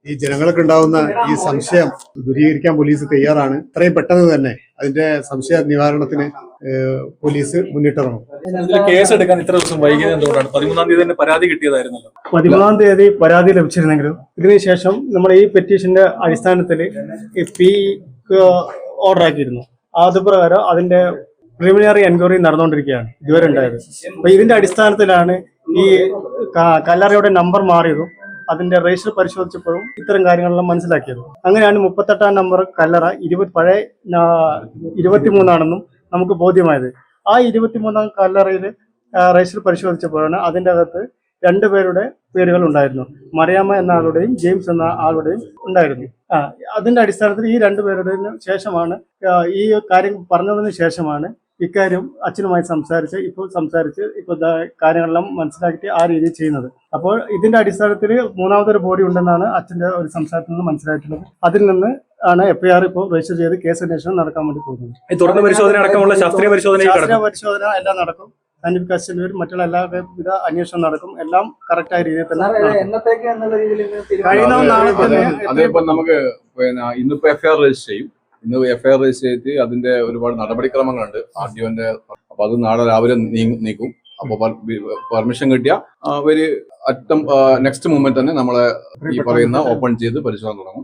ഈ ജനങ്ങൾക്ക് ഉണ്ടാവുന്ന ഈ സംശയം ദൂരീകരിക്കാൻ പോലീസ് തയ്യാറാണ്. ഇത്രയും പെട്ടെന്ന് തന്നെ അതിന്റെ സംശയ നിവാരണത്തിന് പോലീസ് മുന്നിട്ടിറങ്ങും. കേസ് എടുക്കാൻ ഇത്ര ദിവസം വൈകിയത് എന്തുകൊണ്ടാണ്? 13-ാം തീയതി തന്നെ പരാതി കിട്ടിയതായിരുന്നല്ലോ. 13-ാം തീയതി പരാതി ലഭിച്ചിരുന്നെങ്കിലും ഇതിനുശേഷം നമ്മുടെ ഈ പെറ്റീഷന്റെ അടിസ്ഥാനത്തിൽ ഓർഡർ ആക്കിയിരുന്നു. അതുപ്രകാരം അതിന്റെ പ്രിലിമിനറി എൻക്വയറി നടന്നുകൊണ്ടിരിക്കുകയാണ് ഇതുവരെ ഉണ്ടായത്. അപ്പൊ ഇതിന്റെ അടിസ്ഥാനത്തിലാണ് ഈ കല്ലറയുടെ നമ്പർ മാറിയതും അതിന്റെ രജിസ്റ്റർ പരിശോധിച്ചപ്പോഴും ഇത്തരം കാര്യങ്ങളെല്ലാം മനസ്സിലാക്കിയത്. അങ്ങനെയാണ് 38-ാം നമ്പർ കല്ലറ പഴയ 23 നമുക്ക് ബോധ്യമായത്. ആ 23-ാം കല്ലറയിൽ രജിസ്റ്റർ പരിശോധിച്ചപ്പോഴാണ് അതിൻ്റെ അകത്ത് 2 പേരുടെ പേരുകൾ ഉണ്ടായിരുന്നു. മറിയാമ്മ എന്ന ആളുടെയും ജെയിംസ് എന്ന ആളുടെയും ഉണ്ടായിരുന്നു. അതിന്റെ അടിസ്ഥാനത്തിൽ ഈ 2 പേരുടെയും ശേഷമാണ് ഈ കാര്യം പറഞ്ഞതിന് ശേഷമാണ് ഇക്കാര്യം അച്ഛനുമായി സംസാരിച്ച് ഇപ്പോൾ കാര്യങ്ങളെല്ലാം മനസ്സിലാക്കിയിട്ട് ആ രീതിയിൽ ചെയ്യുന്നത്. അപ്പോൾ ഇതിന്റെ അടിസ്ഥാനത്തിൽ 3ാമതൊരു ബോഡി ഉണ്ടെന്നാണ് അച്ഛന്റെ ഒരു സംസാരത്തിൽ നിന്ന് മനസ്സിലായിട്ടുള്ളത്. അതിൽ നിന്ന് ആണ് FIR ഇപ്പോൾ രജിസ്റ്റർ ചെയ്ത് കേസ് അന്വേഷണം നടക്കാൻ വേണ്ടി പോകുന്നത്. തുടർന്ന് പരിശോധന അടക്കമുള്ള ശാസ്ത്രീയ പരിശോധന എല്ലാം നടക്കും. സയന്റിഫിക് കസ്റ്റഡി വരും, മറ്റുള്ള എല്ലാവിധ അന്വേഷണം നടക്കും. എല്ലാം കറക്റ്റായ രീതിയിൽ തന്നെ കഴിയുന്ന നാളെ തന്നെ. അതേപോലെ നമുക്ക് ഇന്നിപ്പോ FIR രജിസ്റ്റർ ചെയ്യും. ഇന്ന് FIR രജിസ്റ്റർ ചെയ്ത് അതിന്റെ ഒരുപാട് നടപടിക്രമങ്ങളുണ്ട് RDOന്റെ. അപ്പൊ അത് നാളെ രാവിലെ നീക്കും. അപ്പൊ പെർമിഷൻ കിട്ടിയ ഒരു നെക്സ്റ്റ് മൂമെന്റ് തന്നെ നമ്മളെ ഈ പറയുന്ന ഓപ്പൺ ചെയ്ത് പരിശോധന തുടങ്ങും.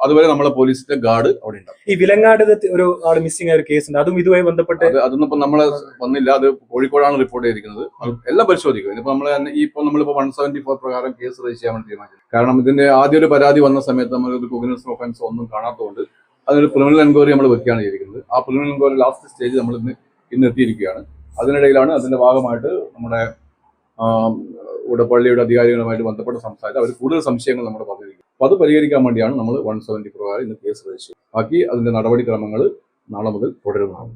അതുവരെ നമ്മളെ പോലീസിന്റെ ഗാർഡ് അവിടെ ഉണ്ടാവും. ഈ വിലങ്ങാട് ഒരു ആൾ മിസ്സിംഗ് ആയ ഒരു കേസ് ഉണ്ട്, അതും ഇതുമായി ബന്ധപ്പെട്ട് അതൊന്നും ഇപ്പൊ നമ്മളെ വന്നില്ല. അത് കോഴിക്കോടാണ് റിപ്പോർട്ട് ചെയ്തിരിക്കുന്നത്. എല്ലാം പരിശോധിക്കും. ഇതിപ്പോ നമ്മളിപ്പോ 174 പ്രകാരം കേസ് രജിസ്റ്റർ ചെയ്യാൻ വേണ്ടി തീരുമാനിച്ചു. കാരണം ഇതിന്റെ ആദ്യ ഒരു പരാതി വന്ന സമയത്ത് നമ്മളൊരു കോഗ്നിസന്റ് ഒഫൻസ് ഒന്നും കാണാത്തതുകൊണ്ട് അതൊരു പ്രിലിമിനറി എൻക്വയറി നമ്മൾ വെക്കുകയാണ് ചെയ്തിരിക്കുന്നത്. ആ പ്രിലിമിനറി എൻക്വയറി ലാസ്റ്റ് സ്റ്റേജ് നമ്മൾ ഇന്ന് എത്തിയിരിക്കുകയാണ്. അതിനിടയിലാണ് അതിന്റെ ഭാഗമായിട്ട് നമ്മുടെ ഉടപ്പള്ളിയുടെ അധികാരികളുമായിട്ട് ബന്ധപ്പെട്ട് സംസാരിച്ച് അവർ കൂടുതൽ സംശയങ്ങൾ നമ്മൾ പറഞ്ഞിരിക്കും. അപ്പൊ അത് പരിഹരിക്കാൻ വേണ്ടിയാണ് നമ്മൾ 170 പ്രകാരം ഇന്ന് കേസ് രജിസ്റ്റർ ചെയ്തത്. ബാക്കി അതിന്റെ നടപടിക്രമങ്ങൾ നാളെ മുതൽ തുടരുന്നതാണ്.